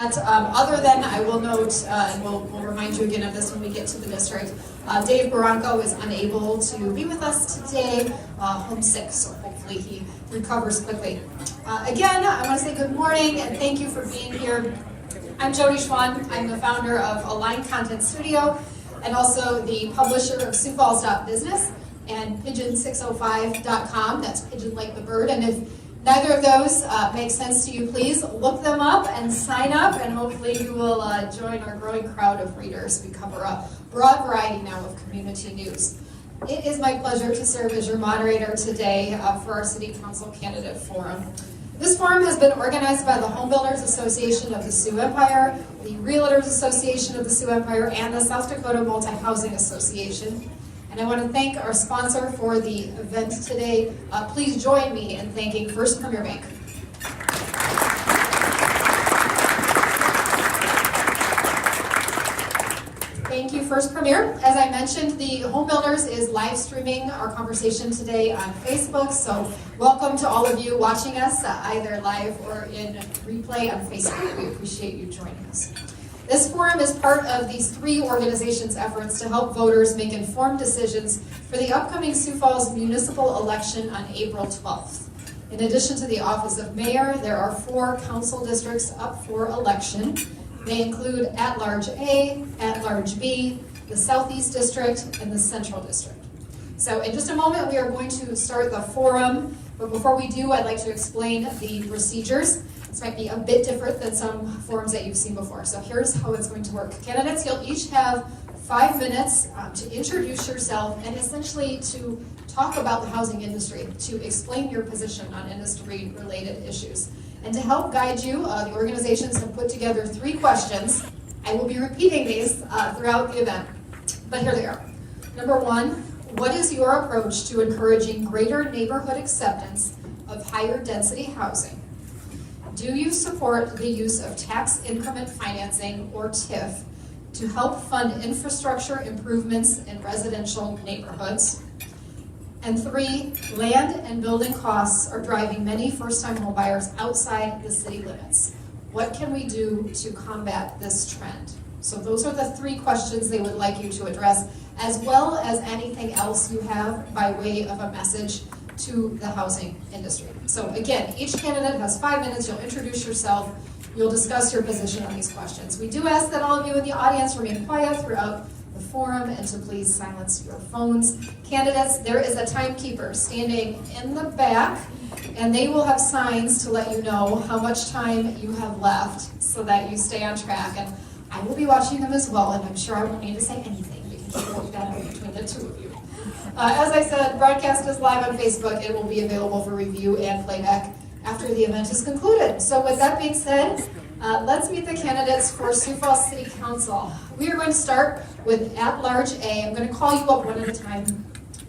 Other than, I will note, and we'll remind you again of this when we get to the district, Dave Barranco is unable to be with us today, homesick, so hopefully he recovers quickly. Again, I want to say good morning and thank you for being here. I'm Jody Schwan. I'm the founder of Align Content Studio and also the publisher of Sioux Falls Business and Pigeon605.com. That's pigeon like the bird. And if neither of those make sense to you, please look them up and sign up, and hopefully you will join our growing crowd of readers. We cover a broad variety now of community news. It is my pleasure to serve as your moderator today for our City Council Candidate Forum. This forum has been organized by the Home Builders Association of the Sioux Empire, the Realtors Association of the Sioux Empire, and the South Dakota Multi-Housing Association. And I want to thank our sponsor for the event today. Please join me in thanking First Premier Bank. Thank you, First Premier. As I mentioned, the Home Builders is live streaming our conversation today on Facebook, so welcome to all of you watching us either live or in replay on Facebook. We appreciate you joining us. This forum is part of these three organizations' efforts to help voters make informed decisions for the upcoming Sioux Falls municipal election on April 12th. In addition to the office of mayor, there are 4 council districts up for election. They include At-Large A, At-Large B, the Southeast District, and the Central District. So in just a moment, we are going to start the forum, but before we do, I'd like to explain the procedures. This might be a bit different than some forums that you've seen before. So here's how it's going to work. Candidates, you'll each have 5 minutes to introduce yourself and essentially to talk about the housing industry, to explain your position on industry-related issues. And to help guide you, the organizations have put together 3 questions. I will be repeating these throughout the event, but here they are. Number 1, what is your approach to encouraging greater neighborhood acceptance of higher density housing? Do you support the use of tax increment financing, or TIF, to help fund infrastructure improvements in residential neighborhoods? And 3, land and building costs are driving many first-time homebuyers outside the city limits. What can we do to combat this trend? So those are the 3 questions they would like you to address, as well as anything else you have by way of a message to the housing industry. So again, each candidate has 5 minutes. You'll introduce yourself. You'll discuss your position on these questions. We do ask that all of you in the audience remain quiet throughout the forum and to please silence your phones. Candidates, there is a timekeeper standing in the back, and they will have signs to let you know how much time you have left so that you stay on track. And I will be watching them as well, and I'm sure I won't need to say anything because you work that out between the 2 of you. As I said, broadcast is live on Facebook. It will be available for review and playback after the event is concluded. So with that being said, let's meet the candidates for Sioux Falls City Council. We are going to start with At-Large A. I'm going to call you up one at a time.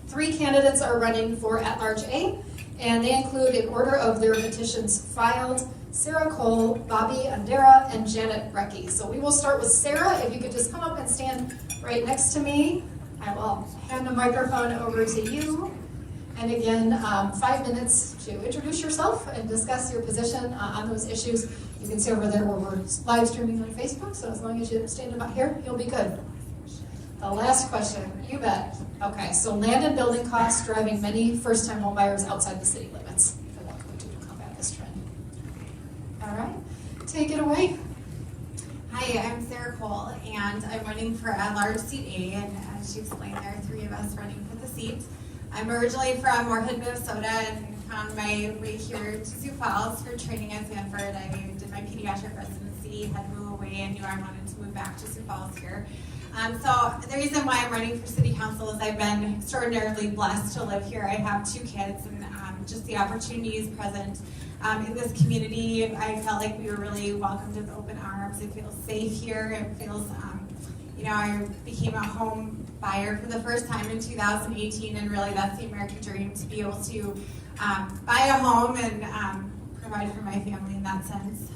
3 candidates are running for At-Large A, and they include, in order of their petitions filed, Sarah Cole, Bobby Andera, and Janet Brecky. So we will start with Sarah. If you could just come up and stand right next to me. I will hand the microphone over to you. And again, 5 minutes to introduce yourself and discuss your position on those issues. You can see over there where we're live streaming on Facebook, so as long as you stand about here, you'll be good. The last question, you bet. Okay, so land and building costs driving many first-time homebuyers outside the city limits. And what can we do to combat this trend? All right, take it away. Hi, I'm Sarah Cole, and I'm running for At-Large Seat A, and as she explained, there are 3 of us running for the seat. I'm originally from Moorhead, Minnesota, and found my way here to Sioux Falls for training at Sanford. I did my pediatric residency, had to move away, and knew I wanted to move back to Sioux Falls here. So the reason why I'm running for City Council is I've been extraordinarily blessed to live here. I have 2 kids, and just the opportunities present in this community, I felt like we were really welcomed with open arms. It feels safe here. It feels, I became a home buyer for the first time in 2018, and really that's the American dream, to be able to buy a home and provide for my family in that sense.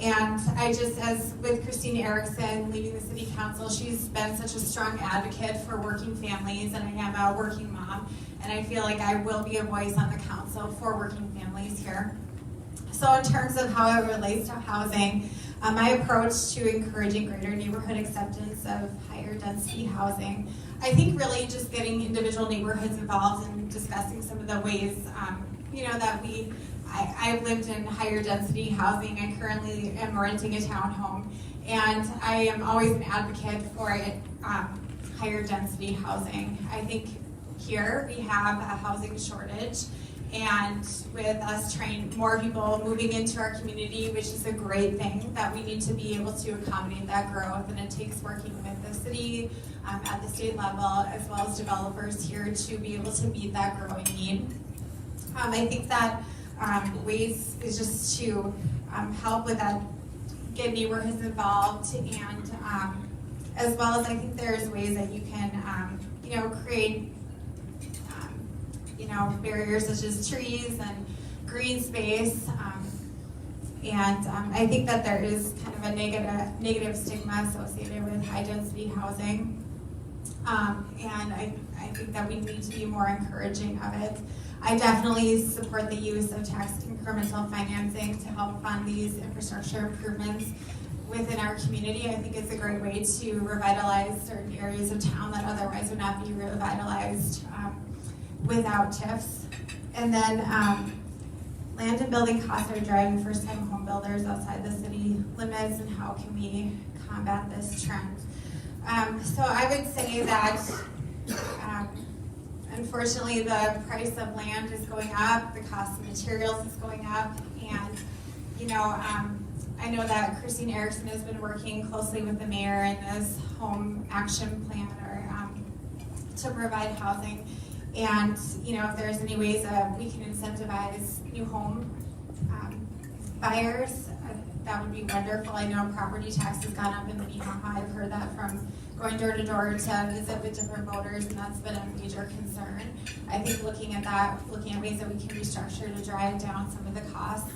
And I just, as with Christina Erickson leading the City Council, she's been such a strong advocate for working families, and I am a working mom, and I feel like I will be a voice on the council for working families here. So in terms of how it relates to housing, my approach to encouraging greater neighborhood acceptance of higher density housing. I think really just getting individual neighborhoods involved and discussing some of the ways, that I've lived in higher density housing. I currently am renting a townhome, and I am always an advocate for higher density housing. I think here we have a housing shortage, and with us trying more people moving into our community, which is a great thing, that we need to be able to accommodate that growth, and it takes working with the city at the state level as well as developers here to be able to meet that growing need. I think that ways is just to help with that, get neighborhoods involved, and as well as I think there's ways that you can create barriers such as trees and green space, and I think that there is kind of a negative stigma associated with high density housing, and I think that we need to be more encouraging of it. I definitely support the use of tax incremental financing to help fund these infrastructure improvements within our community. I think it's a great way to revitalize certain areas of town that otherwise would not be revitalized without TIFs. And then land and building costs are driving first-time home builders outside the city limits, and how can we combat this trend? So I would say that unfortunately the price of land is going up, the cost of materials is going up, and I know that Christine Erickson has been working closely with the mayor in this home action plan to provide housing. And if there's any ways that we can incentivize new home buyers, that would be wonderful. I know property tax has gone up in Minnehaha. I've heard that from going door to door to visit with different voters, and that's been a major concern. I think looking at ways that we can restructure to drive down some of the costs.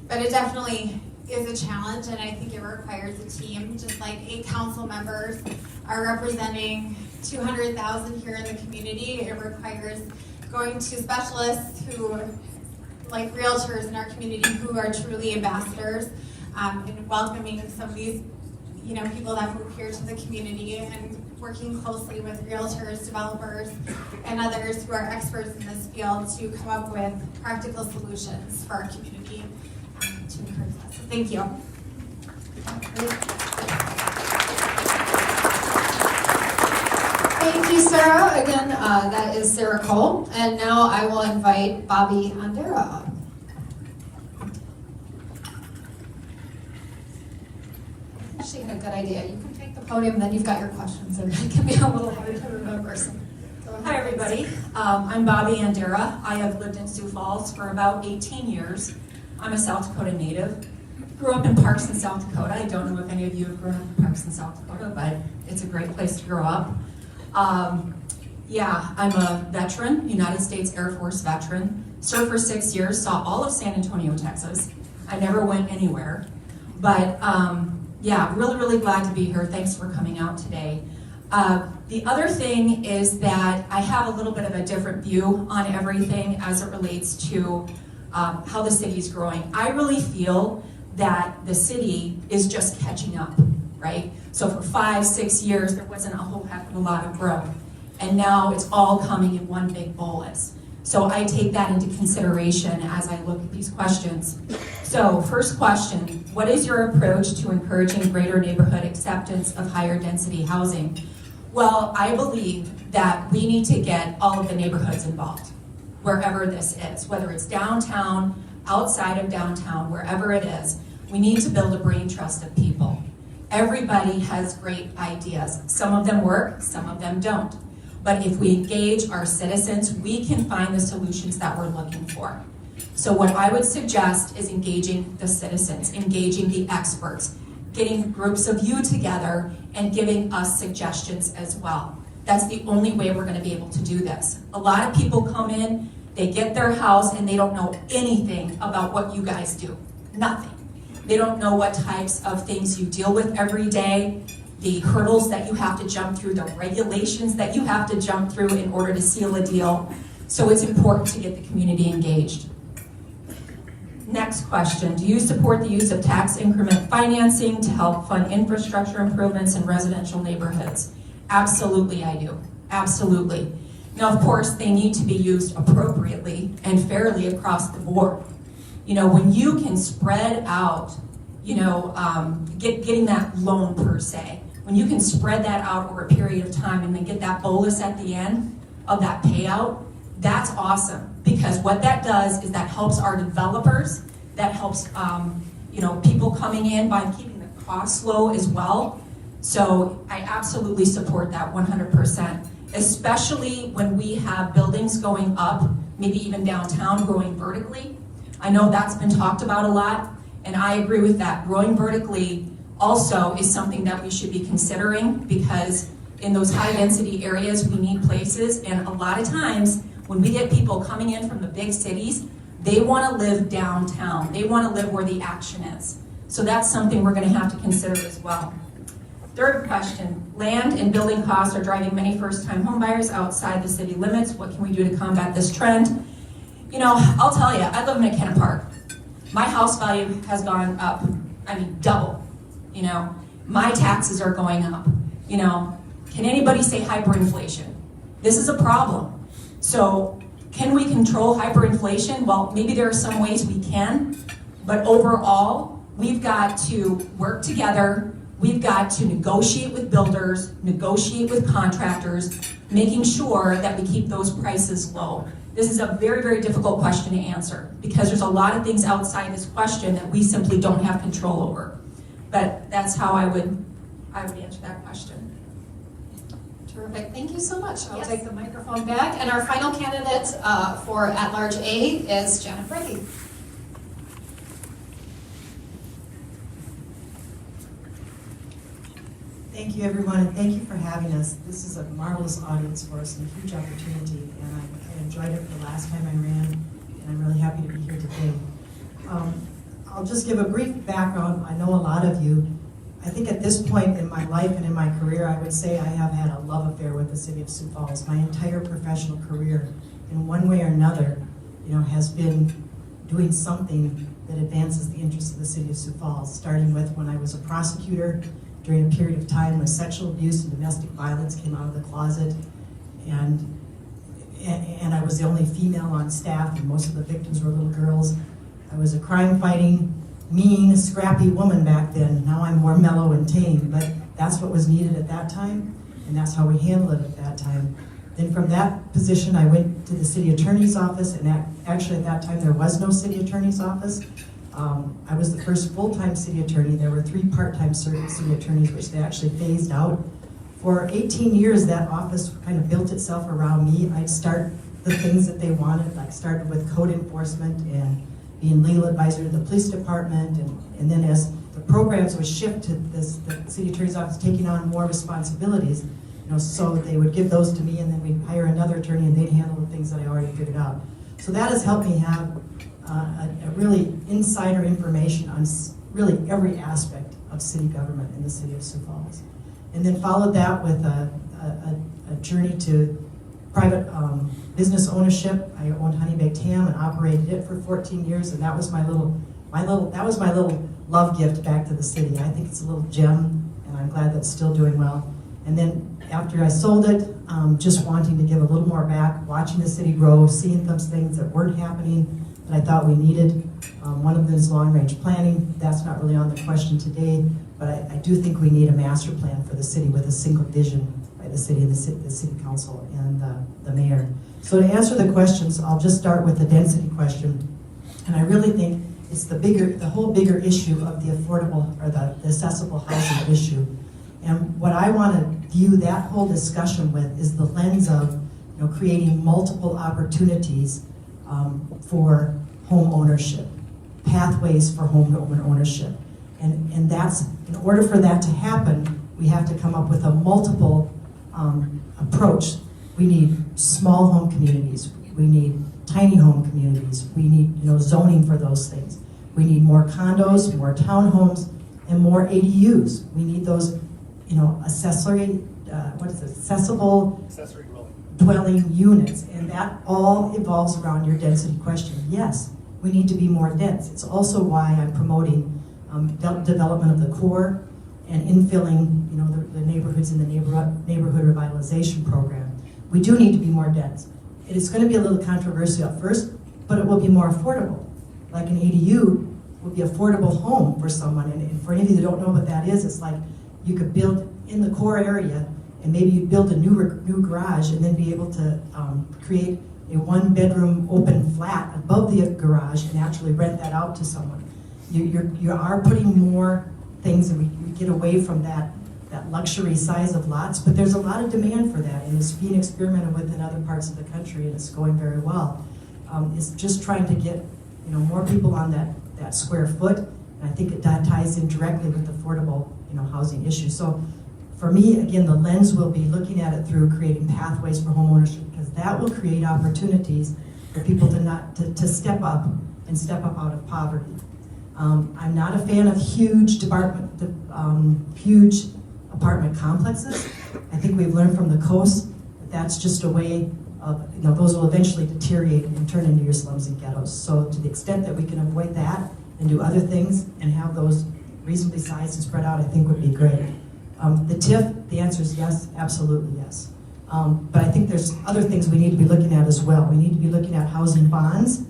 But it definitely is a challenge, and I think it requires a team. Just like 8 council members are representing 200,000 here in the community, it requires going to specialists who, like realtors in our community, who are truly ambassadors, and welcoming some of these people that move here to the community, and working closely with realtors, developers, and others who are experts in this field to come up with practical solutions for our community to encourage that. So thank you. Thank you, Sarah. Again, that is Sarah Cole. And now I will invite Bobby Andera up. She had a good idea. You can take the podium, then you've got your questions, and it can be a little hard to remember. So hi, everybody. I'm Bobby Andera. I have lived in Sioux Falls for about 18 years. I'm a South Dakota native. Grew up in Parks in South Dakota. I don't know if any of you have grown up in Parks in South Dakota, but it's a great place to grow up. I'm a veteran, United States Air Force veteran. Served for 6 years, saw all of San Antonio, Texas. I never went anywhere. But really glad to be here. Thanks for coming out today. The other thing is that I have a little bit of a different view on everything as it relates to how the city's growing. I really feel that the city is just catching up, right? So for 5-6 years, there wasn't a whole heck of a lot of growth. And now it's all coming in one big bolus. So I take that into consideration as I look at these questions. So first question, what is your approach to encouraging greater neighborhood acceptance of higher density housing? Well, I believe that we need to get all of the neighborhoods involved, wherever this is, whether it's downtown, outside of downtown, wherever it is. We need to build a brain trust of people. Everybody has great ideas. Some of them work, some of them don't. But if we engage our citizens, we can find the solutions that we're looking for. So what I would suggest is engaging the citizens, engaging the experts, getting groups of you together and giving us suggestions as well. That's the only way we're going to be able to do this. A lot of people come in, they get their house, and they don't know anything about what you guys do. Nothing. They don't know what types of things you deal with every day, the hurdles that you have to jump through, the regulations that you have to jump through in order to seal a deal. So it's important to get the community engaged. Next question, do you support the use of tax increment financing to help fund infrastructure improvements in residential neighborhoods? Absolutely, I do. Absolutely. Now, of course, they need to be used appropriately and fairly across the board. You know, when you can spread out, you know, getting that loan per se, when you can spread that out over a period of time and then get that bolus at the end of that payout, that's awesome. Because what that does is that helps our developers, that helps you know, people coming in by keeping the costs low as well. So I absolutely support that 100%, especially when we have buildings going up, maybe even downtown growing vertically. I know that's been talked about a lot, and I agree with that. Growing vertically also is something that we should be considering, because in those high density areas we need places, and a lot of times when we get people coming in from the big cities, they want to live downtown. They want to live where the action is. So that's something we're going to have to consider as well. Third question, land and building costs are driving many first-time homebuyers outside the city limits. What can we do to combat this trend? You know, I'll tell you, I live in McKenna Park. My house value has gone up, I mean, double. You know, my taxes are going up. You know, can anybody say hyperinflation? This is a problem. So can we control hyperinflation? Well, maybe there are some ways we can, but overall, we've got to work together. We've got to negotiate with builders, negotiate with contractors, making sure that we keep those prices low. This is a very, very difficult question to answer, because there's a lot of things outside this question that we simply don't have control over. But that's how I would answer that question. Terrific, thank you so much. I'll Yes. take the microphone back. And our final candidate for at-large A is Janet Brady. Thank you, everyone, and thank you for having us. This is a marvelous audience for us and a huge opportunity, and I enjoyed it the last time I ran, and I'm really happy to be here today. I'll just give a brief background. I know a lot of you. I think at this point in my life and in my career, I would say I have had a love affair with the city of Sioux Falls. My entire professional career, in one way or another, you know, has been doing something that advances the interests of the city of Sioux Falls, starting with when I was a prosecutor during a period of time when sexual abuse and domestic violence came out of the closet, and I was the only female on staff, and most of the victims were little girls. I was a crime-fighting, mean, scrappy woman back then. Now I'm more mellow and tame, but that's what was needed at that time, and that's how we handled it at that time. Then from that position, I went to the city attorney's office, and actually at that time there was no city attorney's office. I was the first full-time city attorney. There were 3 part-time city attorneys, which they actually phased out. For 18 years, that office kind of built itself around me. I'd start the things that they wanted, like started with code enforcement and being legal advisor to the police department, and then as the programs would shift to the city attorney's office taking on more responsibilities, you know, so they would give those to me, and then we'd hire another attorney and they'd handle the things that I already figured out. So that has helped me have a really insider information on really every aspect of city government in the city of Sioux Falls. And then followed that with a journey to private business ownership. I owned Honey Baked Ham and operated it for 14 years, and that was my little love gift back to the city. I think it's a little gem, and I'm glad that's still doing well. And then after I sold it, just wanting to give a little more back, watching the city grow, seeing those things that weren't happening that I thought we needed. One of them is long-range planning. That's not really on the question today, but I do think we need a master plan for the city with a single vision by the city and the city council and the mayor. So to answer the questions, I'll just start with the density question. And I really think it's the whole bigger issue of the affordable or the accessible housing issue. And what I want to view that whole discussion with is the lens of, you know, creating multiple opportunities for home ownership, pathways for home ownership. And that's, in order for that to happen, we have to come up with a multiple approach. We need small home communities. We need tiny home communities. We need, you know, zoning for those things. We need more condos, more townhomes, and more ADUs. We need those, you know, accessory dwelling units, and that all evolves around your density question. Yes, we need to be more dense. It's also why I'm promoting development of the core and infilling, the neighborhoods in the neighborhood revitalization program. We do need to be more dense. It is going to be a little controversial at first, but it will be more affordable. Like an ADU would be affordable home for someone, and for any of you that don't know what that is, it's like you could build in the core area, and maybe you build a new garage, and then be able to create a one-bedroom open flat above the garage and actually rent that out to someone. You are putting more things, and we get away from that luxury size of lots, but there's a lot of demand for that, and it's being experimented with in other parts of the country, and it's going very well. It's just trying to get more people on that square foot, and I think that ties in directly with affordable housing issues. So for me, again, the lens will be looking at it through creating pathways for homeownership, because that will create opportunities for people to step up and step up out of poverty. I'm not a fan of huge apartment complexes. I think we've learned from the coast that that's just a way of, those will eventually deteriorate and turn into your slums and ghettos. So to the extent that we can avoid that and do other things and have those reasonably sized and spread out, I think would be great. The TIF, the answer is yes, absolutely yes. But I think there's other things we need to be looking at as well. We need to be looking at housing bonds.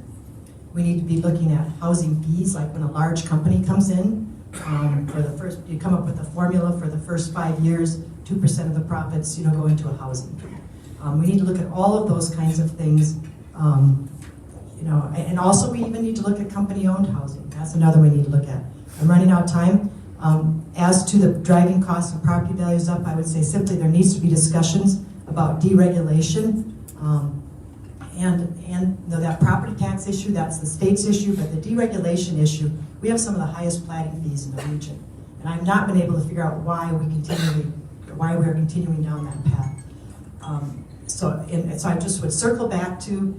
We need to be looking at housing fees, like when a large company comes in, you come up with a formula for the first 5 years, 2% of the profits, go into a housing fee. We need to look at all of those kinds of things, and also we even need to look at company-owned housing. That's another we need to look at. I'm running out of time. As to the driving costs and property values up, I would say simply there needs to be discussions about deregulation, and that property tax issue, that's the state's issue, but the deregulation issue, we have some of the highest platting fees in the region. And I've not been able to figure out why we're continuing down that path. So I just would circle back to,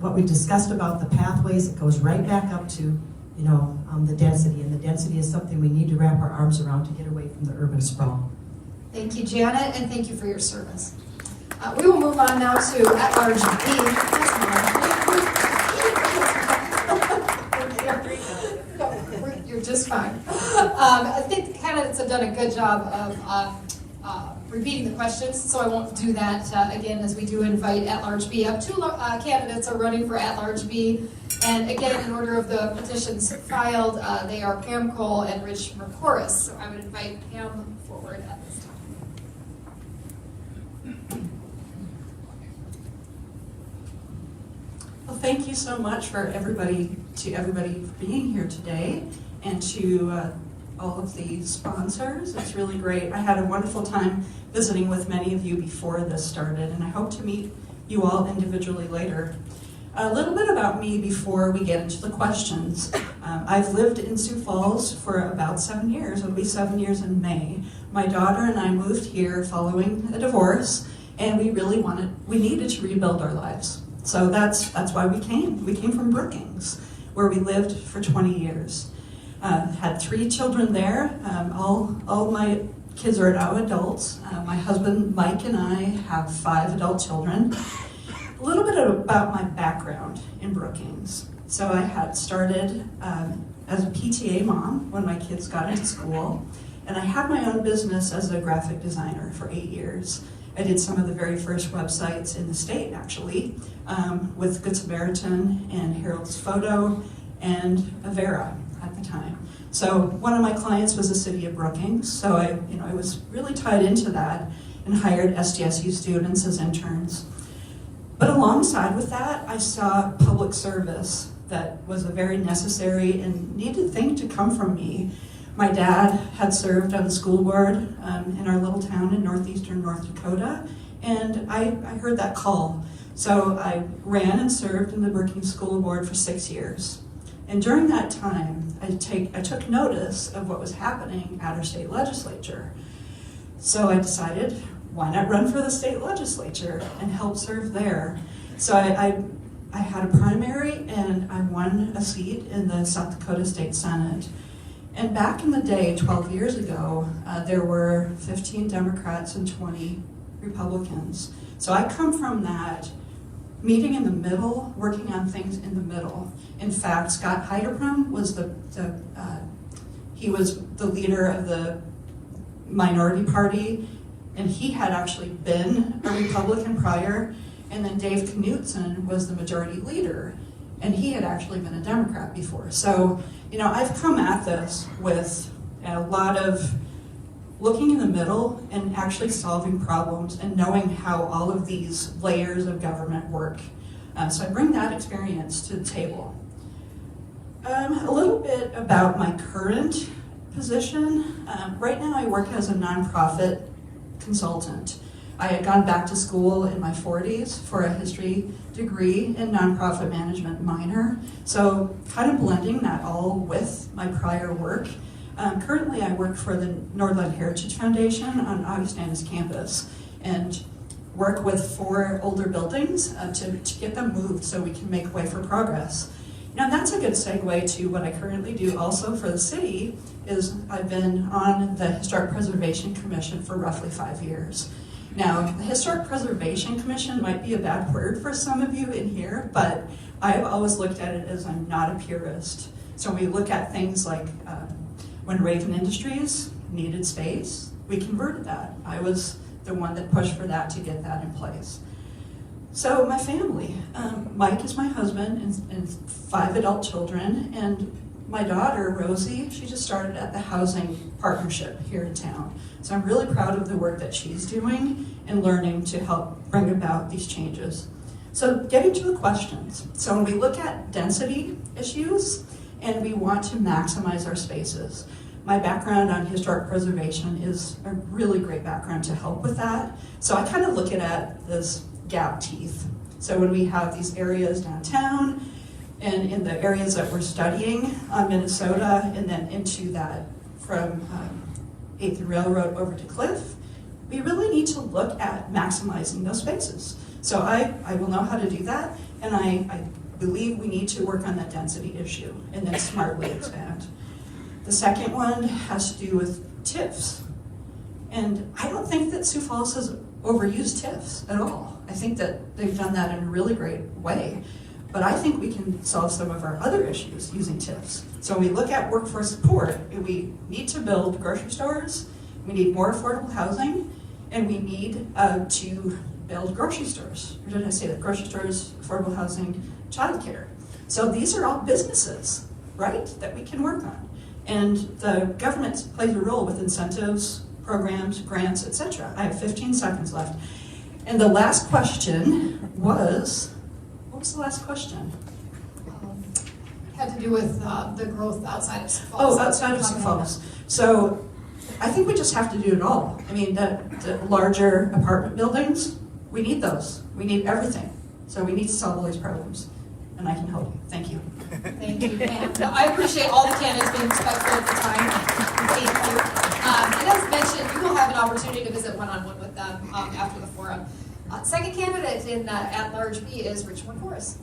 what we discussed about the pathways. It goes right back up to, the density, and the density is something we need to wrap our arms around to get away from the urban sprawl. Thank you, Janet, and thank you for your service. We will move on now to at-large B. You're just fine. I think candidates have done a good job of repeating the questions, so I won't do that again as we do invite at-large B. Two candidates are running for at-large B, and again, in order of the petitions filed, they are Pam Cole and Rich McCormack. So I would invite Pam forward at this time. Well, thank you so much for everybody being here today, and to all of the sponsors. It's really great. I had a wonderful time visiting with many of you before this started, and I hope to meet you all individually later. A little bit about me before we get into the questions. I've lived in Sioux Falls for about 7 years. It'll be 7 years in May. My daughter and I moved here following a divorce, and we needed to rebuild our lives. So that's why we came. We came from Brookings, where we lived for 20 years. Had 3 children there. All my kids are now adults. My husband Mike and I have 5 adult children. A little bit about my background in Brookings. So I had started as a PTA mom when my kids got into school, and I had my own business as a graphic designer for 8 years. I did some of the very first websites in the state, actually, with Good Samaritan and Herald's Photo and Andera at the time. So one of my clients was the city of Brookings, so I was really tied into that and hired SDSU students as interns. But alongside with that, I saw public service that was a very necessary and needed thing to come from me. My dad had served on the school board in our little town in northeastern North Dakota, and I heard that call. So I ran and served in the Brookings School Board for 6 years. And during that time, I took notice of what was happening at our state legislature. So I decided, why not run for the state legislature and help serve there? So I had a primary, and I won a seat in the South Dakota State Senate. And back in the day, 12 years ago, there were 15 Democrats and 20 Republicans. So I come from that meeting in the middle, working on things in the middle. In fact, Scott Heideprum was he was the leader of the minority party, and he had actually been a Republican prior, and then Dave Knutson was the majority leader, and he had actually been a Democrat before. So, I've come at this with a lot of looking in the middle and actually solving problems and knowing how all of these layers of government work. So I bring that experience to the table. A little bit about my current position. Right now I work as a nonprofit consultant. I had gone back to school in my 40s for a history degree and nonprofit management minor. So kind of blending that all with my prior work. Currently I work for the Nordland Heritage Foundation on Augustana's campus and work with 4 older buildings to get them moved so we can make way for progress. Now that's a good segue to what I currently do also for the city. Is I've been on the Historic Preservation Commission for roughly 5 years. Now, the Historic Preservation Commission might be a bad word for some of you in here, but I've always looked at it as I'm not a purist. So when we look at things like when Raven Industries needed space, we converted that. I was the one that pushed for that to get that in place. So my family, Mike is my husband and 5 adult children, and my daughter, Rosie, she just started at the housing partnership here in town. So I'm really proud of the work that she's doing and learning to help bring about these changes. So getting to the questions. So when we look at density issues and we want to maximize our spaces, my background on historic preservation is a really great background to help with that. So I kind of look at this gap teeth. So when we have these areas downtown, and in the areas that we're studying on Minnesota, and then into that from 8th and Railroad over to Cliff, we really need to look at maximizing those spaces. So I will know how to do that, and I believe we need to work on that density issue and then smartly expand. The second one has to do with TIFs. And I don't think that Sioux Falls has overused TIFs at all. I think that they've done that in a really great way. But I think we can solve some of our other issues using TIFs. So when we look at workforce support, we need to build grocery stores, we need more affordable housing, and we need to build grocery stores. Or did I say that? Grocery stores, affordable housing, childcare. So these are all businesses, right, that we can work on. And the government plays a role with incentives, programs, grants, etc. I have 15 seconds left. And the last question was, what was the last question? Had to do with the growth outside of Sioux Falls. Oh, outside of Sioux Falls. So I think we just have to do it all. I mean, the larger apartment buildings, we need those. We need everything. So we need to solve all these problems. And I can help you. Thank you. Thank you, Pam. I appreciate all the candidates being respectful of the time. Thank you. And as mentioned, you will have an opportunity to visit one-on-one with them after the forum. Second candidate in at-large B is Rich McCorris.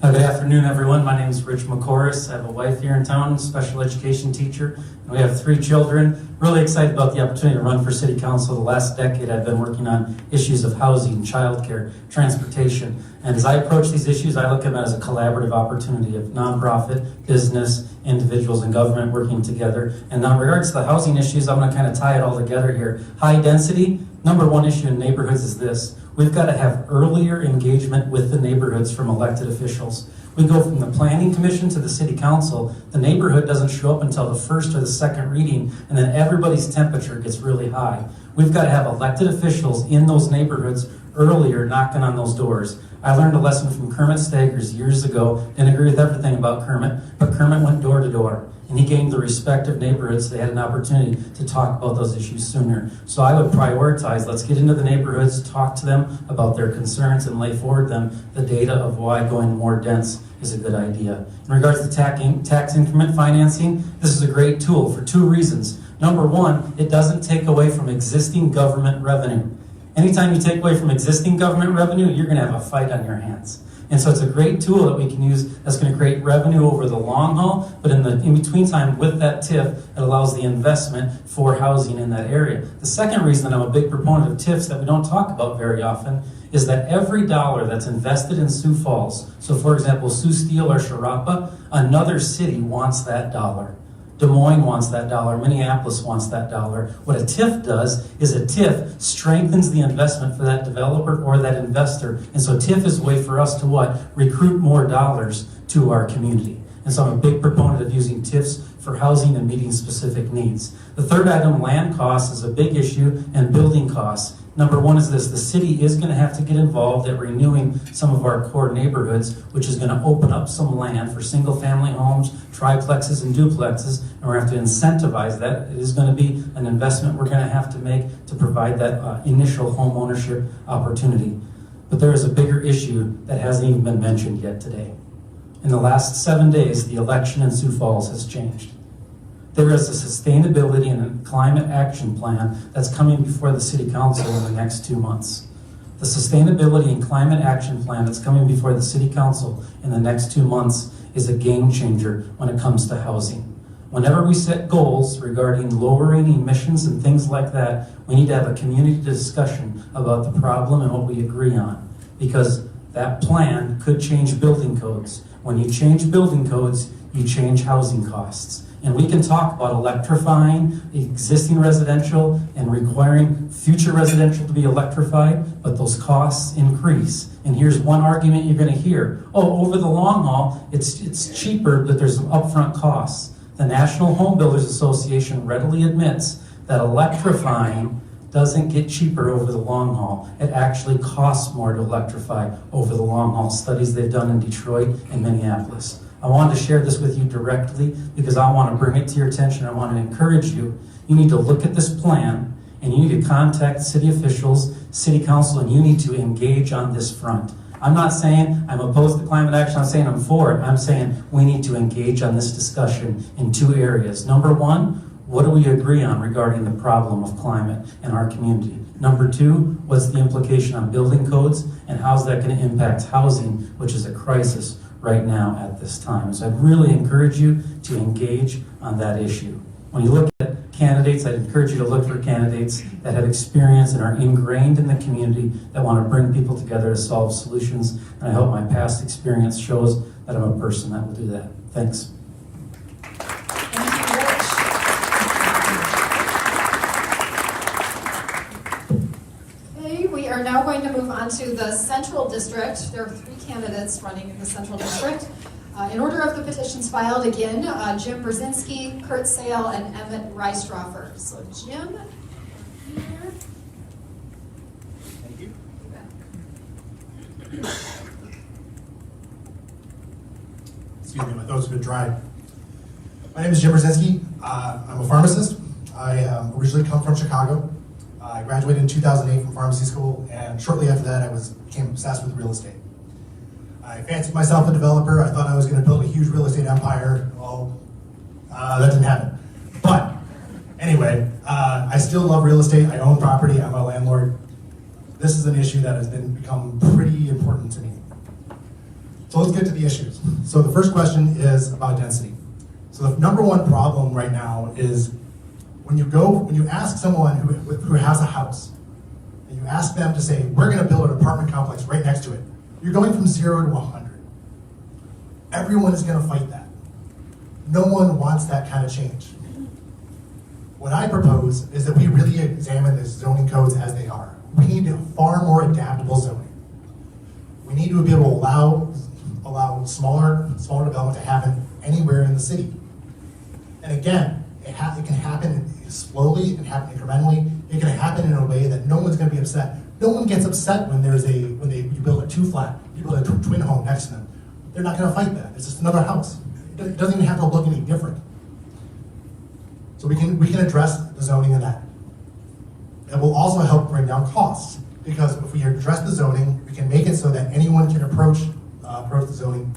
Good afternoon, everyone. My name is Rich McCorris. I have a wife here in town, special education teacher, and we have 3 children. Really excited about the opportunity to run for city council. The last decade I've been working on issues of housing, childcare, transportation. And as I approach these issues, I look at them as a collaborative opportunity of nonprofit, business, individuals, and government working together. And in regards to the housing issues, I'm going to kind of tie it all together here. High density, number 1 issue in neighborhoods is this. We've got to have earlier engagement with the neighborhoods from elected officials. We go from the planning commission to the city council. The neighborhood doesn't show up until the first or the second reading, and then everybody's temperature gets really high. We've got to have elected officials in those neighborhoods earlier knocking on those doors. I learned a lesson from Kermit Staggers years ago. Didn't agree with everything about Kermit, but Kermit went door to door. And he gained the respect of neighborhoods. They had an opportunity to talk about those issues sooner. So I would prioritize, let's get into the neighborhoods, talk to them about their concerns, and lay forward them the data of why going more dense is a good idea. In regards to tax increment financing, this is a great tool for 2 reasons. Number 1, it doesn't take away from existing government revenue. Anytime you take away from existing government revenue, you're going to have a fight on your hands. And so it's a great tool that we can use that's going to create revenue over the long haul, but in between time with that TIF, it allows the investment for housing in that area. The second reason that I'm a big proponent of TIFs that we don't talk about very often is that every dollar that's invested in Sioux Falls, so for example, Sioux Steel or Sharapa, another city wants that dollar. Des Moines wants that dollar, Minneapolis wants that dollar. What a TIF does is a TIF strengthens the investment for that developer or that investor. And so TIF is a way for us to what? Recruit more dollars to our community. And so I'm a big proponent of using TIFs for housing and meeting specific needs. The third item, land costs, is a big issue, and building costs. Number one is this: the city is going to have to get involved at renewing some of our core neighborhoods, which is going to open up some land for single-family homes, triplexes, and duplexes, and we're going to have to incentivize that. It is going to be an investment we're going to have to make to provide that initial home ownership opportunity. But there is a bigger issue that hasn't even been mentioned yet today. In the last 7 days, the election in Sioux Falls has changed. There is a sustainability and a climate action plan that's coming before the City Council in the next 2 months. The sustainability and climate action plan that's coming before the City Council in the next 2 months is a game changer when it comes to housing. Whenever we set goals regarding lowering emissions and things like that, we need to have a community discussion about the problem and what we agree on, because that plan could change building codes. When you change building codes, you change housing costs. And we can talk about electrifying existing residential and requiring future residential to be electrified, but those costs increase. And here's one argument you're going to hear: oh, over the long haul, it's cheaper, but there's some upfront costs. The National Home Builders Association readily admits that electrifying doesn't get cheaper over the long haul. It actually costs more to electrify over the long haul. Studies they've done in Detroit and Minneapolis. I wanted to share this with you directly because I want to bring it to your attention. I want to encourage you. You need to look at this plan, and you need to contact city officials, city council, and you need to engage on this front. I'm not saying I'm opposed to climate action. I'm saying I'm for it. I'm saying we need to engage on this discussion in 2 areas. Number one, what do we agree on regarding the problem of climate in our community? Number 2, what's the implication on building codes, and how's that going to impact housing, which is a crisis right now at this time? So I'd really encourage you to engage on that issue. When you look at candidates, I'd encourage you to look for candidates that have experience and are ingrained in the community, that want to bring people together to solve solutions. And I hope my past experience shows that I'm a person that will do that. Thanks. We are now going to move on to the Central District. There are 3 candidates running in the Central District. In order of the petitions filed, again, Jim Brzezinski, Curtseal, and Emmett Straffer. So Jim, here. Thank you. Excuse me, my throat's a bit dry. My name is Jim Brzezinski. I'm a pharmacist. I originally come from Chicago. I graduated in 2008 from pharmacy school, and shortly after that, I became obsessed with real estate. I fancied myself a developer. I thought I was going to build a huge real estate empire. Well, that didn't happen. But anyway, I still love real estate. I own property. I'm a landlord. This is an issue that has become pretty important to me. So let's get to the issues. So the first question is about density. So the number one problem right now is when you ask someone who has a house, and you ask them to say, we're going to build an apartment complex right next to it, you're going from 0 to 100. Everyone is going to fight that. No one wants that kind of change. What I propose is that we really examine the zoning codes as they are. We need far more adaptable zoning. We need to be able to allow smaller development to happen anywhere in the city. And again, it can happen slowly, it can happen incrementally, it can happen in a way that no one's going to be upset. No one gets upset when you build a 2-flat, you build a twin home next to them. They're not going to fight that. It's just another house. It doesn't even have to look any different. So we can address the zoning in that. It will also help bring down costs, because if we address the zoning, we can make it so that anyone can approach the zoning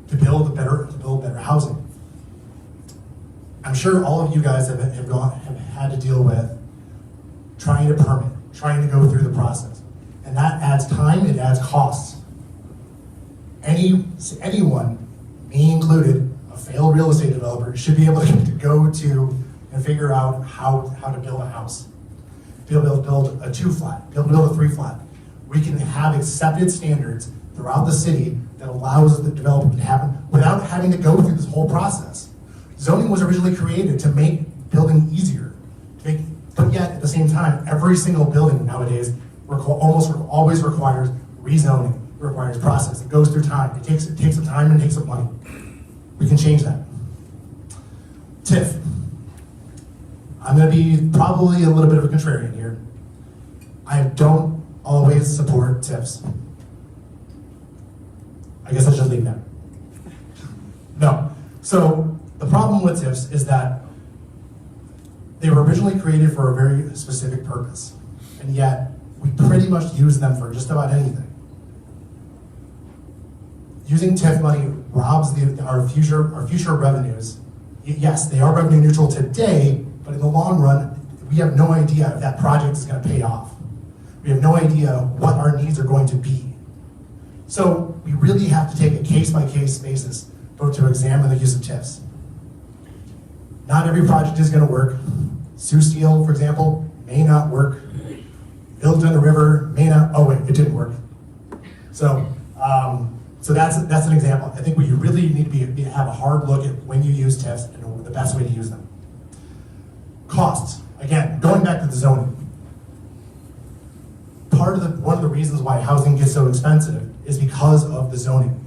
to build better housing. I'm sure all of you guys have had to deal with trying to permit, trying to go through the process. And that adds time, it adds costs. Anyone, me included, a failed real estate developer, should be able to go to and figure out how to build a house. Be able to build a 2-flat, be able to build a 3-flat. we can have accepted standards throughout the city that allows the development to happen without having to go through this whole process. Zoning was originally created to make building easier, but yet at the same time, every single building nowadays almost always requires rezoning, it requires process. It goes through time. It takes some time and it takes some money. We can change that. TIF. I'm going to be probably a little bit of a contrarian here. I don't always support TIFs. I guess I should leave that. No. So the problem with TIFs is that they were originally created for a very specific purpose, and yet we pretty much use them for just about anything. Using TIF money robs our future revenues. Yes, they are revenue neutral today, but in the long run, we have no idea if that project is going to pay off. We have no idea what our needs are going to be. So we really have to take a case-by-case basis to examine the use of TIFs. Not every project is going to work. Sioux Steel, for example, may not work. Village on the River may not. Oh wait, it didn't work. So that's an example. I think you really need to have a hard look at when you use TIFs and the best way to use them. Costs. Again, going back to the zoning. One of the reasons why housing gets so expensive is because of the zoning.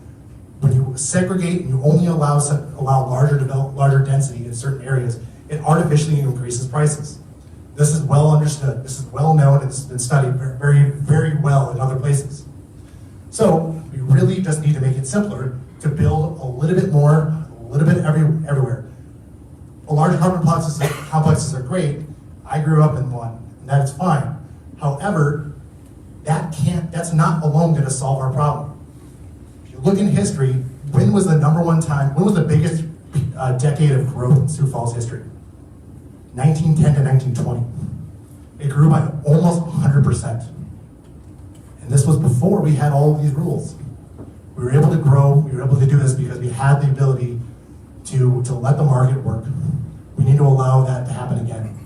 When you segregate and you only allow larger density in certain areas, it artificially increases prices. This is well understood. This is well known, and this has been studied very, very well in other places. So we really just need to make it simpler to build a little bit more, a little bit everywhere. Large apartment complexes are great. I grew up in one, and that's fine. However, that's not alone going to solve our problem. If you look in history, when was the biggest decade of growth in Sioux Falls history? 1910 to 1920. It grew by almost 100%. And this was before we had all of these rules. We were able to grow, we were able to do this because we had the ability to let the market work. We need to allow that to happen again.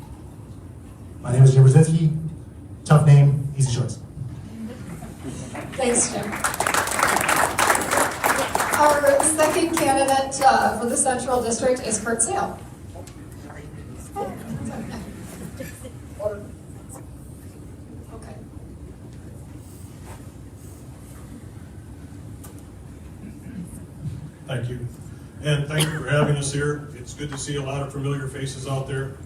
My name is Jim Brzezinski. Tough name, easy choice. Thanks, Jim. Our second candidate for the Central District is Curtseal. Okay. Thank you. And thank you for having us here. It's good to see a lot of familiar faces out there.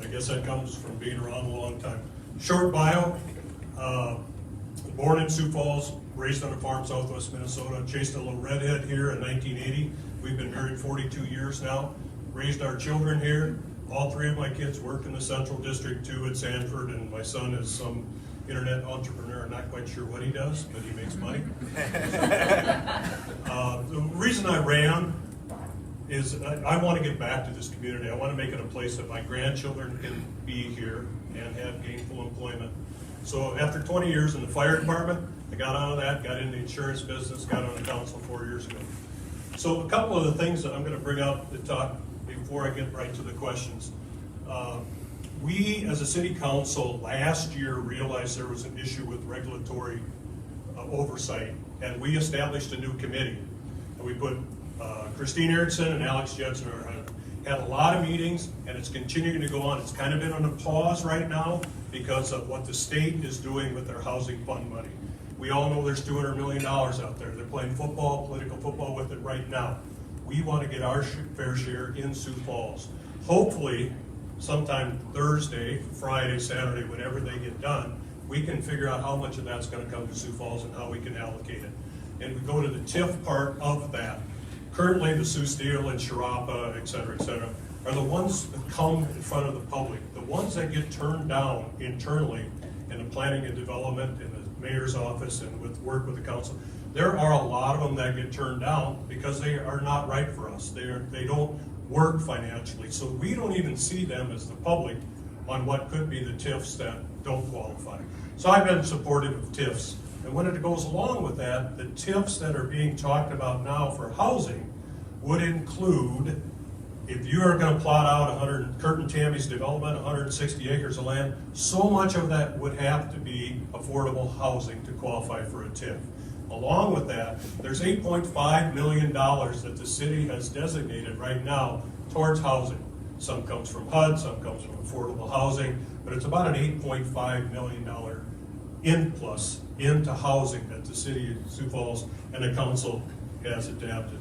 I guess that comes from being around a long time. Short bio, born in Sioux Falls, raised on a farm southwest Minnesota, chased a little redhead here in 1980. We've been married 42 years now, raised our children here. All three of my kids work in the Central District, two at Sanford, and my son is some internet entrepreneur. I'm not quite sure what he does, but he makes money. The reason I ran is I want to get back to this community. I want to make it a place that my grandchildren can be here and have gainful employment. So after 20 years in the fire department, I got out of that, got into the insurance business, got on the council 4 years ago. So a couple of the things that I'm going to bring up to talk before I get right to the questions. We, as a city council, last year realized there was an issue with regulatory oversight, and we established a new committee. And we put Christine Erickson and Alex Jensen had a lot of meetings, and it's continuing to go on. It's kind of been on a pause right now because of what the state is doing with their housing fund money. We all know there's $200 million out there. They're playing football, political football with it right now. We want to get our fair share in Sioux Falls. Hopefully, sometime Thursday, Friday, Saturday, whenever they get done, we can figure out how much of that's going to come to Sioux Falls and how we can allocate it. And we go to the TIF part of that. Currently, the Sioux Steel and Sharapa, et cetera, are the ones that come in front of the public. The ones that get turned down internally in the planning and development, in the mayor's office, and with work with the council. There are a lot of them that get turned down because they are not right for us. They don't work financially. So we don't even see them as the public on what could be the TIFs that don't qualify. So I've been supportive of TIFs. And when it goes along with that, the TIFs that are being talked about now for housing would include if you are going to plot out Kurt and Tammy's development, 160 acres of land, so much of that would have to be affordable housing to qualify for a TIF. Along with that, there's $8.5 million that the city has designated right now towards housing. Some comes from HUD, some comes from affordable housing, but it's about an $8.5 million plus into housing that the city of Sioux Falls and the council has adapted.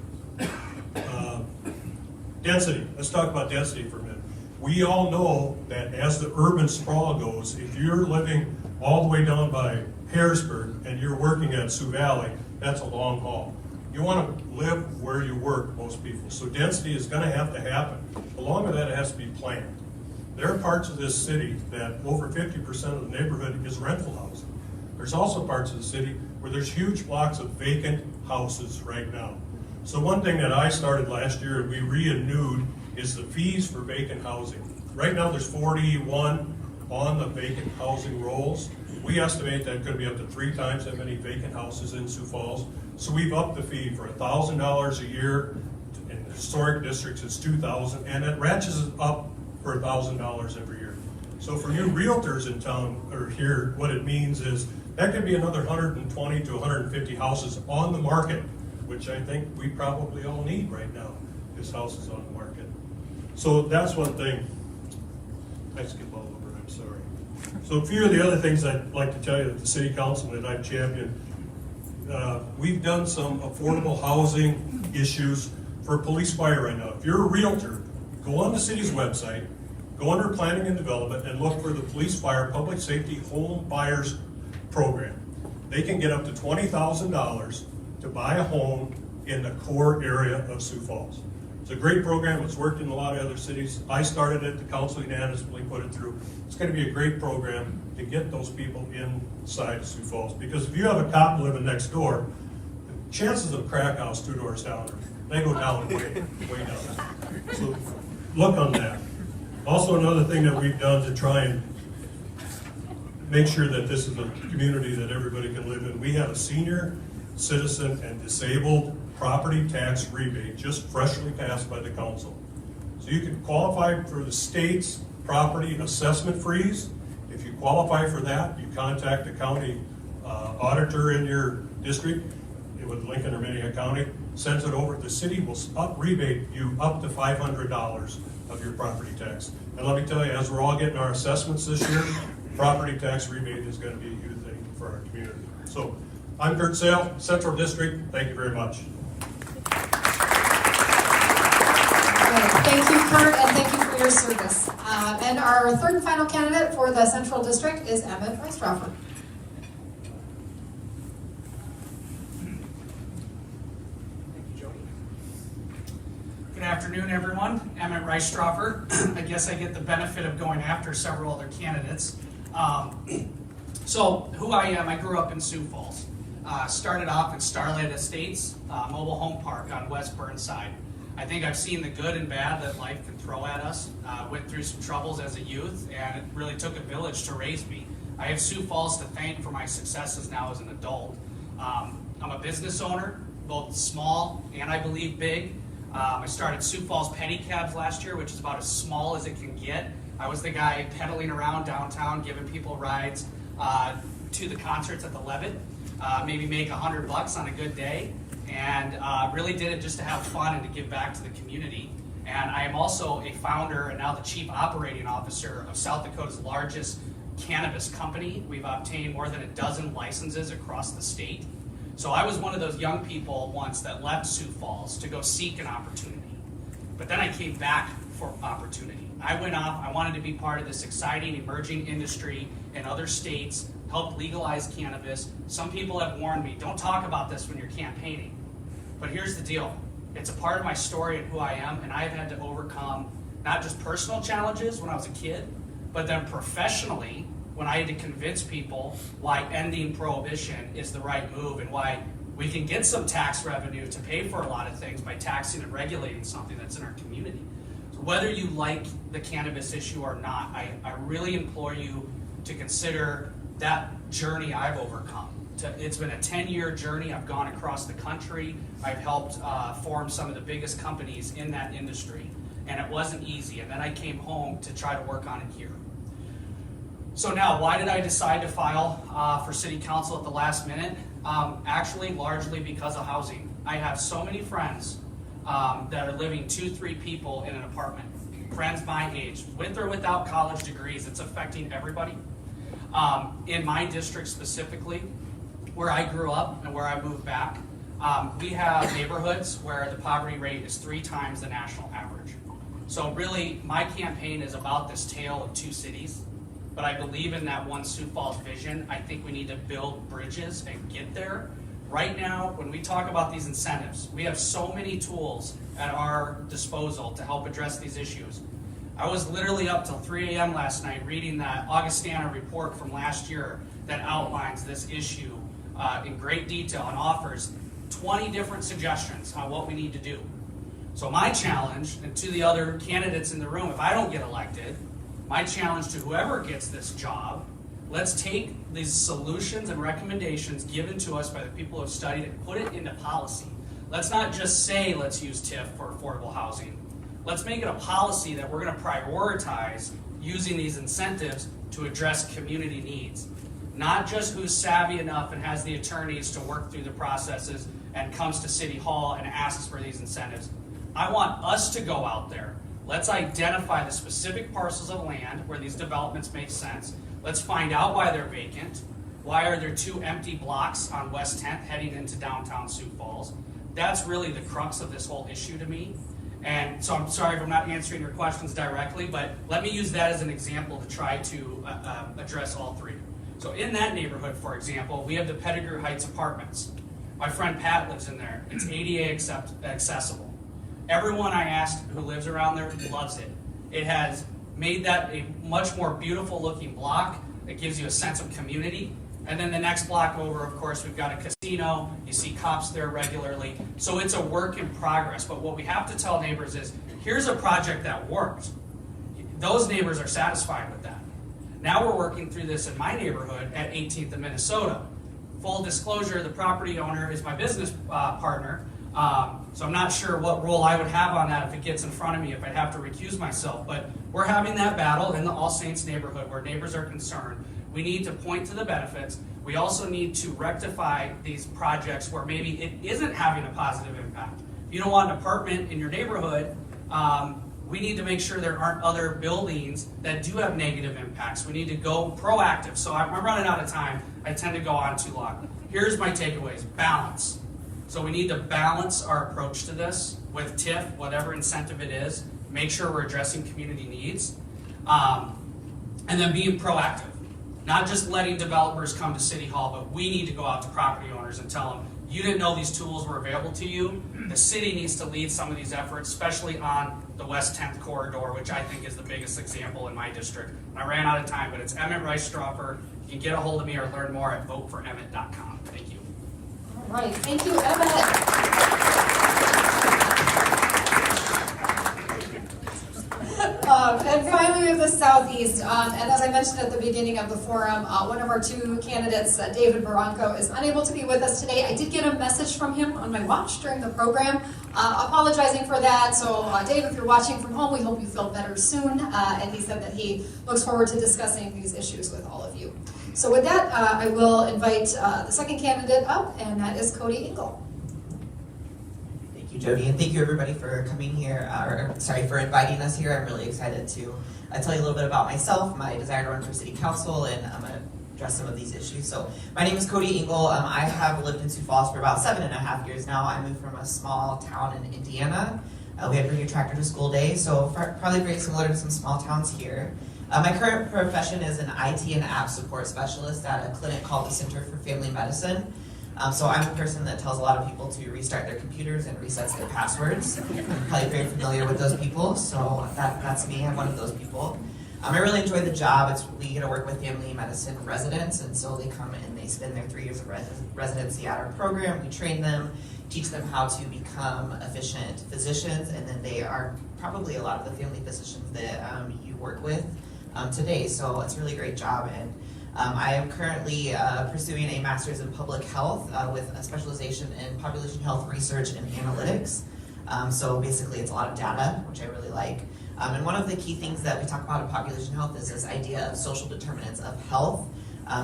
Density, let's talk about density for a minute. We all know that as the urban sprawl goes, if you're living all the way down by Harrisburg and you're working at Sioux Valley, that's a long haul. You want to live where you work, most people. So density is going to have to happen. Along with that, it has to be planned. There are parts of this city that over 50% of the neighborhood is rental housing. There's also parts of the city where there's huge blocks of vacant houses right now. So one thing that I started last year and we renewed is the fees for vacant housing. Right now there's 41 on the vacant housing rolls. We estimate that could be up to 3 times that many vacant houses in Sioux Falls. So we've upped the fee for $1,000 a year. In historic districts it's $2,000, and it ratchets up for $1,000 every year. So for new realtors in town or here, what it means is that could be another 120 to 150 houses on the market, which I think we probably all need right now, is houses on the market. So that's one thing. I skipped all over, I'm sorry. So a few of the other things I'd like to tell you that the city council that I've championed, we've done some affordable housing issues for police fire right now. If you're a realtor, go on the city's website, go under planning and development and look for the police fire public safety home buyers program. They can get up to $20,000 to buy a home in the core area of Sioux Falls. It's a great program. It's worked in a lot of other cities. I started it. The council unanimously put it through. It's going to be a great program to get those people inside Sioux Falls. Because if you have a cop living next door, the chances of a crack house 2 doors down, they go down way down. So look on that. Also, another thing that we've done to try and make sure that this is a community that everybody can live in, we have a senior citizen and disabled property tax rebate just freshly passed by the council. So you can qualify for the state's property assessment freeze. If you qualify for that, you contact the county auditor in your district with Lincoln or Minnehaha County, sends it over. The city will rebate you up to $500 of your property tax. And let me tell you, as we're all getting our assessments this year, property tax rebate is going to be a huge thing for our community. So I'm Curtseal, Central District. Thank you very much. Thank you, Kurt, and thank you for your service. And our third and final candidate for the Central District is Straffer. Good afternoon, everyone. Emmett Straffer. I guess I get the benefit of going after several other candidates. So, who I am, I grew up in Sioux Falls. Started off at Starlight Estates, mobile home park on West Burnside. I think I've seen the good and bad that life can throw at us. Went through some troubles as a youth, and it really took a village to raise me. I have Sioux Falls to thank for my successes now as an adult. I'm a business owner, both small and I believe big. I started Sioux Falls Pedicabs last year, which is about as small as it can get. I was the guy pedaling around downtown, giving people rides to the concerts at the Levitt. Maybe make $100 on a good day, and really did it just to have fun and to give back to the community. And I am also a founder and now the chief operating officer of South Dakota's largest cannabis company. We've obtained more than a dozen licenses across the state. So I was one of those young people once that left Sioux Falls to go seek an opportunity. But then I came back for opportunity. I went off, I wanted to be part of this exciting emerging industry in other states, help legalize cannabis. Some people have warned me, don't talk about this when you're campaigning. But here's the deal. It's a part of my story and who I am, and I've had to overcome not just personal challenges when I was a kid, but then professionally when I had to convince people why ending prohibition is the right move and why we can get some tax revenue to pay for a lot of things by taxing and regulating something that's in our community. So whether you like the cannabis issue or not, I really implore you to consider that journey I've overcome. It's been a 10-year journey. I've gone across the country. I've helped form some of the biggest companies in that industry. and it wasn't easy. And then I came home to try to work on it here. So now, why did I decide to file for city council at the last minute? Actually, largely because of housing. I have so many friends that are living 2-3 people in an apartment. Friends my age, with or without college degrees. It's affecting everybody. In my district specifically, where I grew up and where I moved back, we have neighborhoods where the poverty rate is 3 times the national average. So really, my campaign is about this tale of 2 cities, but I believe in that one Sioux Falls vision. I think we need to build bridges and get there. Right now, when we talk about these incentives, we have so many tools at our disposal to help address these issues. I was literally up till 3 a.m. last night reading that Augustana report from last year that outlines this issue in great detail and offers 20 different suggestions on what we need to do. So my challenge, and to the other candidates in the room, if I don't get elected, my challenge to whoever gets this job, let's take these solutions and recommendations given to us by the people who have studied and put it into policy. Let's not just say let's use TIF for affordable housing. Let's make it a policy that we're going to prioritize using these incentives to address community needs. Not just who's savvy enough and has the attorneys to work through the processes and comes to City Hall and asks for these incentives. I want us to go out there. Let's identify the specific parcels of land where these developments make sense. Let's find out why they're vacant. Why are there 2 empty blocks on West 10th heading into downtown Sioux Falls? That's really the crux of this whole issue to me. And so I'm sorry if I'm not answering your questions directly, but let me use that as an example to try to address all 3. So in that neighborhood, for example, we have the Pettigrew Heights apartments. My friend Pat lives in there. It's ADA accessible. Everyone I asked who lives around there loves it. It has made that a much more beautiful looking block. It gives you a sense of community. And then the next block over, of course, we've got a casino. You see cops there regularly. So it's a work in progress. But what we have to tell neighbors is, here's a project that worked. Those neighbors are satisfied with that. Now we're working through this in my neighborhood at 18th and Minnesota. Full disclosure, the property owner is my business partner. So I'm not sure what role I would have on that if it gets in front of me, if I'd have to recuse myself. But we're having that battle in the All Saints neighborhood where neighbors are concerned. We need to point to the benefits. We also need to rectify these projects where maybe it isn't having a positive impact. If you don't want an apartment in your neighborhood, we need to make sure there aren't other buildings that do have negative impacts. We need to go proactive. So I'm running out of time. I tend to go on too long. Here's my takeaways. Balance. So we need to balance our approach to this with TIF, whatever incentive it is, make sure we're addressing community needs, and then being proactive. Not just letting developers come to City Hall, but we need to go out to property owners and tell them, you didn't know these tools were available to you. The city needs to lead some of these efforts, especially on the West 10th corridor, which I think is the biggest example in my district. And I ran out of time, but it's Emmett Rice Straffer. You can get a hold of me or learn more at voteforemmett.com. Thank you. All right, thank you, Emmett. And finally, we have the Southeast. And as I mentioned at the beginning of the forum, one of our 2 candidates, David Barranco, is unable to be with us today. I did get a message from him on my watch during the program, apologizing for that. So, Dave, if you're watching from home, we hope you feel better soon. And he said that he looks forward to discussing these issues with all of you. So with that, I will invite the second candidate up, and that is Cody Engel. Thank you, Jody, and thank you everybody for coming here, for inviting us here. I'm really excited to tell you a little bit about myself, my desire to run for city council, and I'm going to address some of these issues. So my name is Cody Engel. I have lived in Sioux Falls for about 7.5 years now. I moved from a small town in Indiana. We had to bring a tractor to school day, so probably very similar to some small towns here. My current profession is an IT and app support specialist at a clinic called the Center for Family Medicine. So I'm a person that tells a lot of people to restart their computers and resets their passwords. I'm probably very familiar with those people, so that's me. I'm one of those people. I really enjoy the job. We get to work with family medicine residents, and so they come and they spend their 3 years of residency at our program. We train them, teach them how to become efficient physicians, and then they are probably a lot of the family physicians that you work with today. So it's a really great job, and I am currently pursuing a master's in public health with a specialization in population health research and analytics. So basically it's a lot of data, which I really like. And one of the key things that we talk about in population health is this idea of social determinants of health.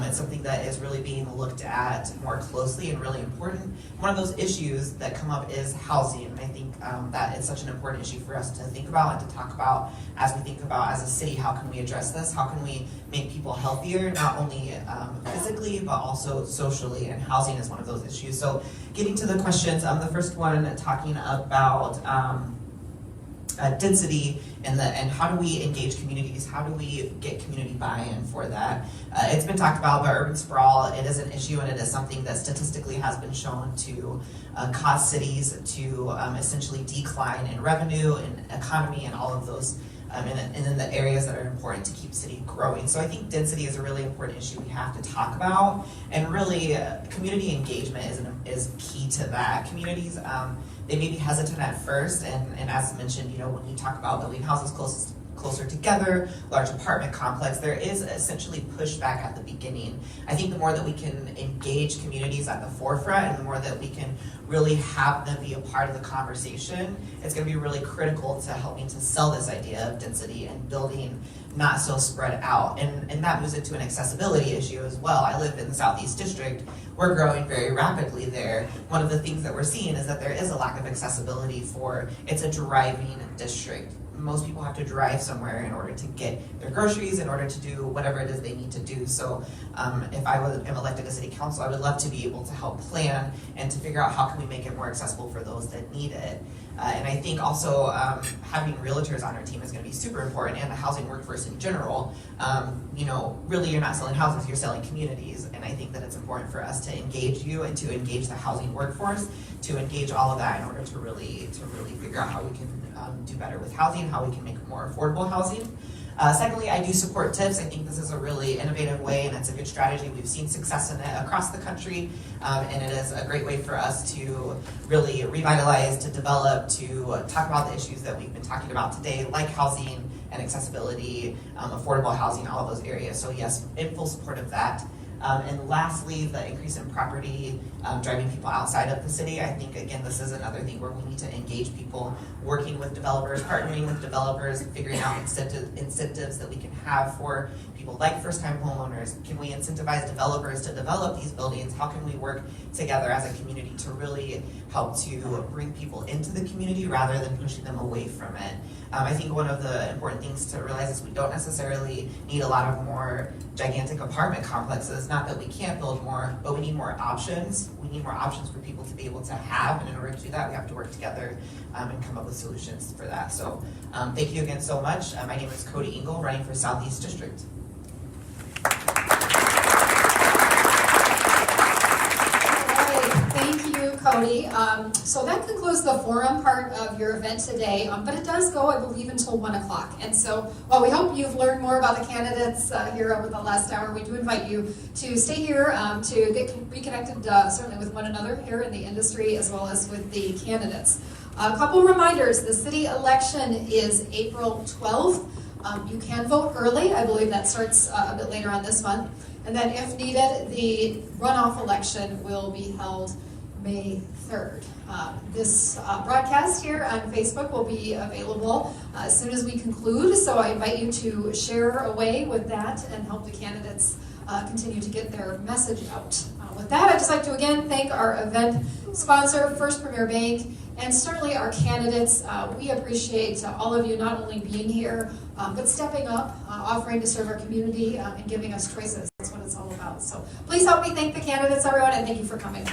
It's something that is really being looked at more closely and really important. One of those issues that come up is housing, and I think that is such an important issue for us to think about and to talk about as we think about as a city, how can we address this? How can we make people healthier, not only physically, but also socially, and housing is one of those issues. So getting to the questions, the first one talking about density and how do we engage communities, how do we get community buy-in for that. It's been talked about, but urban sprawl, it is an issue, and it is something that statistically has been shown to cause cities to essentially decline in revenue and economy and all of those and in the areas that are important to keep city growing. So I think density is a really important issue we have to talk about, and really community engagement is key to that. Communities, they may be hesitant at first, and as mentioned, you know, when you talk about building houses closer together, large apartment complex, there is essentially pushback at the beginning. I think the more that we can engage communities at the forefront and the more that we can really have them be a part of the conversation, it's going to be really critical to helping to sell this idea of density and building not so spread out. And that moves into an accessibility issue as well. I live in the Southeast District. We're growing very rapidly there. One of the things that we're seeing is that there is a lack of accessibility it's a driving district. Most people have to drive somewhere in order to get their groceries, in order to do whatever it is they need to do. So if I am elected to city council, I would love to be able to help plan and to figure out how can we make it more accessible for those that need it. And I think also having realtors on our team is going to be super important, and the housing workforce in general. You know, really you're not selling houses, you're selling communities. And I think that it's important for us to engage you and to engage the housing workforce, to engage all of that in order to really figure out how we can do better with housing, how we can make more affordable housing. Secondly, I do support TIFs. I think this is a really innovative way, and it's a good strategy. We've seen success in it across the country, and it is a great way for us to really revitalize, to develop, to talk about the issues that we've been talking about today, like housing and accessibility, affordable housing, all of those areas. So yes, in full support of that. And lastly, the increase in property driving people outside of the city. I think, again, this is another thing where we need to engage people, working with developers, partnering with developers, figuring out incentives that we can have for people like first-time homeowners. Can we incentivize developers to develop these buildings? How can we work together as a community to really help to bring people into the community rather than pushing them away from it? I think one of the important things to realize is we don't necessarily need a lot of more gigantic apartment complexes. Not that we can't build more, but we need more options. We need more options for people to be able to have, and in order to do that, we have to work together and come up with solutions for that. So thank you again so much. My name is Cody Engel, running for Southeast District. Cody. So that concludes the forum part of your event today, but it does go, I believe, until 1 o'clock. And so while we hope you've learned more about the candidates here over the last hour, we do invite you to stay here to get reconnected certainly with one another here in the industry as well as with the candidates. A couple reminders, the city election is April 12th. You can vote early. I believe that starts a bit later on this month. And then if needed, the runoff election will be held May 3rd. This broadcast here on Facebook will be available as soon as we conclude, so I invite you to share away with that and help the candidates continue to get their message out. With that, I'd just like to again thank our event sponsor, First Premier Bank, and certainly our candidates. We appreciate all of you not only being here, but stepping up, offering to serve our community, and giving us choices. That's what it's all about. So please help me thank the candidates, everyone, and thank you for coming.